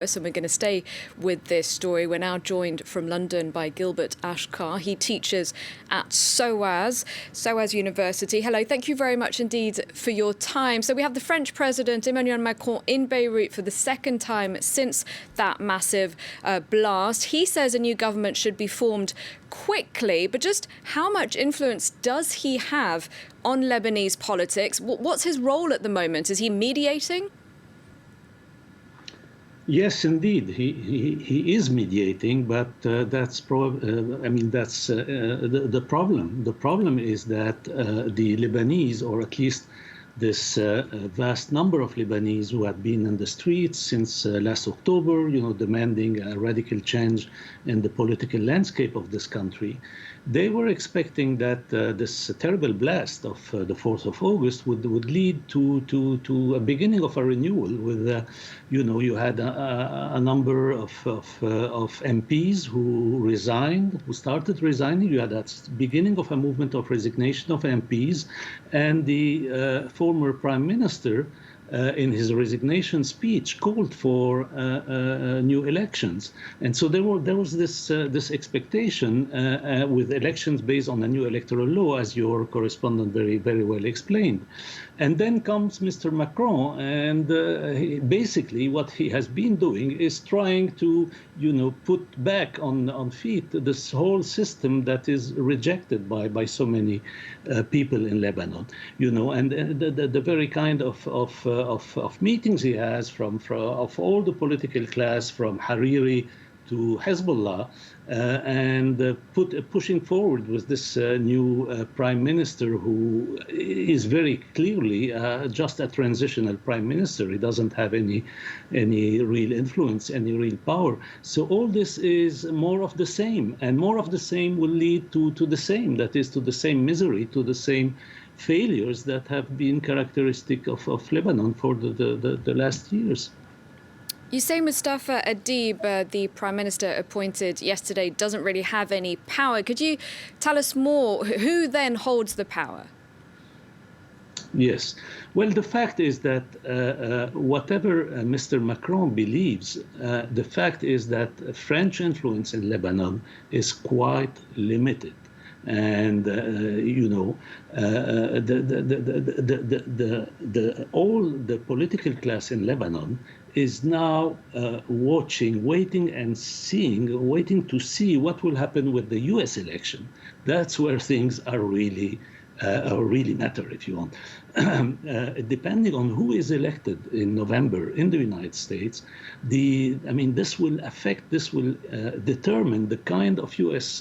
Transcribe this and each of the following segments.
And we're going to stay with this story. We're now joined from London by Gilbert Achcar. He teaches at SOAS University. Hello, thank you very much indeed for your time. So we have the French President Emmanuel Macron in Beirut for the second time since that massive blast. He says a new government should be formed quickly, but just how much influence does he have on Lebanese politics? What's his role at the moment? Is he mediating? Yes, indeed, he is mediating, but that's the problem. The problem is that the Lebanese, or at least this vast number of Lebanese who have been in the streets since last October, demanding a radical change in the political landscape of this country, they were expecting that this terrible blast of the 4th of August would lead to a beginning of a renewal with, you had a number of MPs who started resigning. You had that beginning of a movement of resignation of MPs, and the former prime minister, in his resignation speech, called for new elections. And so there was this expectation with elections based on a new electoral law, as your correspondent very, very well explained. And then comes Mr. Macron, and basically what he has been doing is trying to, put back on feet this whole system that is rejected by so many people in Lebanon, and the very kind of meetings he has of all the political class, from Hariri to Hezbollah, and pushing forward with this new prime minister, who is very clearly just a transitional prime minister. He doesn't have any real influence, any real power. So all this is more of the same, and more of the same will lead to the same, that is, to the same misery, to the same failures that have been characteristic of Lebanon for the last years. You say Mustafa Adib, the Prime Minister appointed yesterday, doesn't really have any power. Could you tell us more? Who then holds the power? Yes. Well, the fact is that whatever Mr. Macron believes, the fact is that French influence in Lebanon is quite limited. And all the political class in Lebanon is now waiting to see what will happen with the U.S. election. That's where things are really matter, if you want. Depending on who is elected in November in the United States, this will determine the kind of U.S.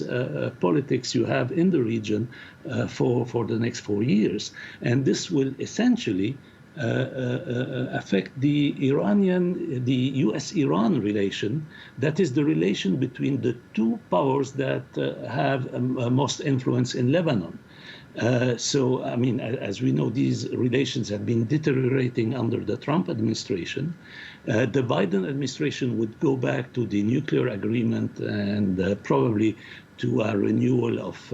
politics you have in the region for the next 4 years. And this will essentially affect the U.S.-Iran relation. That is the relation between the two powers that have most influence in Lebanon. As we know, these relations have been deteriorating under the Trump administration. The Biden administration would go back to the nuclear agreement and probably to a renewal of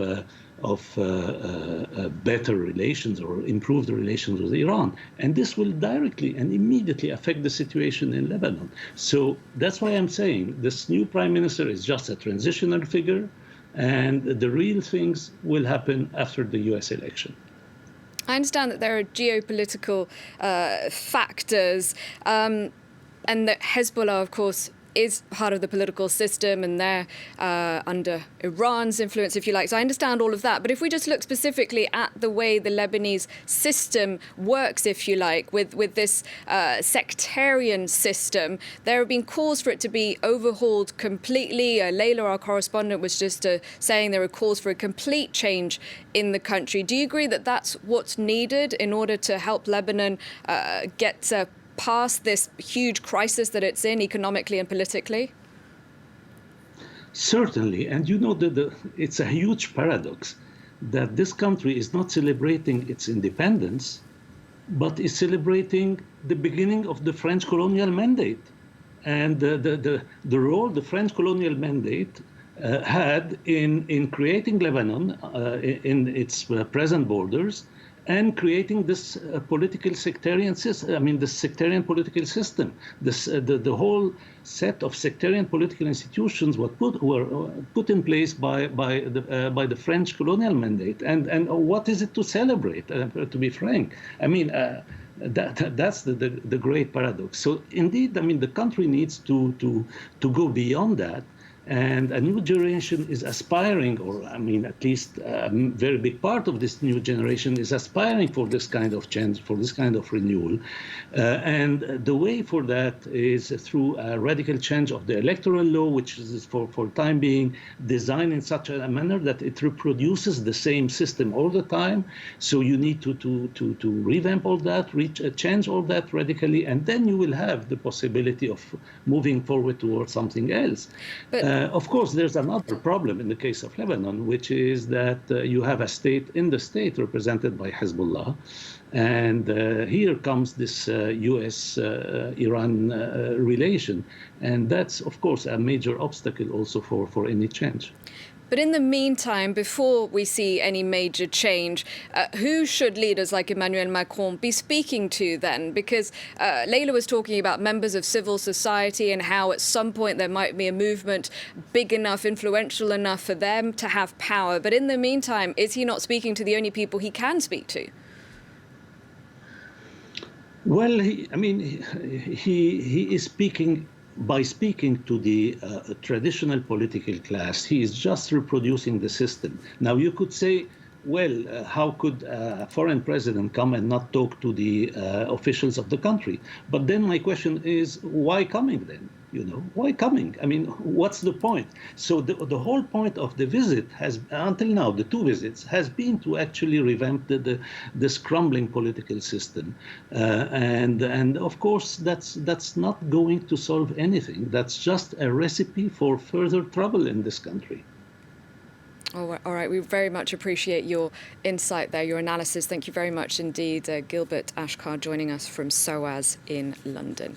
better relations or improved relations with Iran. And this will directly and immediately affect the situation in Lebanon. So that's why I'm saying this new prime minister is just a transitional figure, and the real things will happen after the U.S. election. I understand that there are geopolitical factors, and that Hezbollah, of course, is part of the political system, and they're under Iran's influence, if you like. So I understand all of that. But if we just look specifically at the way the Lebanese system works, if you like, with this sectarian system, there have been calls for it to be overhauled completely. Layla, our correspondent, was just saying there are calls for a complete change in the country. Do you agree that that's what's needed in order to help Lebanon get past this huge crisis that it's in economically and politically? Certainly. And it's a huge paradox that this country is not celebrating its independence, but is celebrating the beginning of the French colonial mandate. And the role the French colonial mandate had in creating Lebanon in its present borders, and creating this political sectarian system. I mean, the sectarian political system. The whole set of sectarian political institutions were put in place by the French colonial mandate. And what is it to celebrate? To be frank, I mean. That's the great paradox. So indeed, I mean, the country needs to go beyond that. And a new generation is aspiring, or I mean, at least a very big part of this new generation is aspiring for this kind of change, for this kind of renewal. And the way for that is through a radical change of the electoral law, which is for time being designed in such a manner that it reproduces the same system all the time. So you need to revamp all that, change all that radically, and then you will have the possibility of moving forward towards something else. But of course, there's another problem in the case of Lebanon, which is that you have a state in the state represented by Hezbollah. And here comes this US-Iran relation. And that's, of course, a major obstacle also for any change. But in the meantime, before we see any major change, who should leaders like Emmanuel Macron be speaking to then? Because Leila was talking about members of civil society and how at some point there might be a movement big enough, influential enough for them to have power. But in the meantime, is he not speaking to the only people he can speak to? Well, he is speaking. By speaking to the traditional political class, he is just reproducing the system. Now, you could say, well, how could a foreign president come and not talk to the officials of the country? But then my question is, why coming then? You know, why coming? I mean, what's the point? So the whole point of the visit has, until now, the two visits, has been to actually revamp this crumbling political system. And of course, that's not going to solve anything. That's just a recipe for further trouble in this country. All right. We very much appreciate your insight there, your analysis. Thank you very much indeed, Gilbert Achcar, joining us from SOAS in London.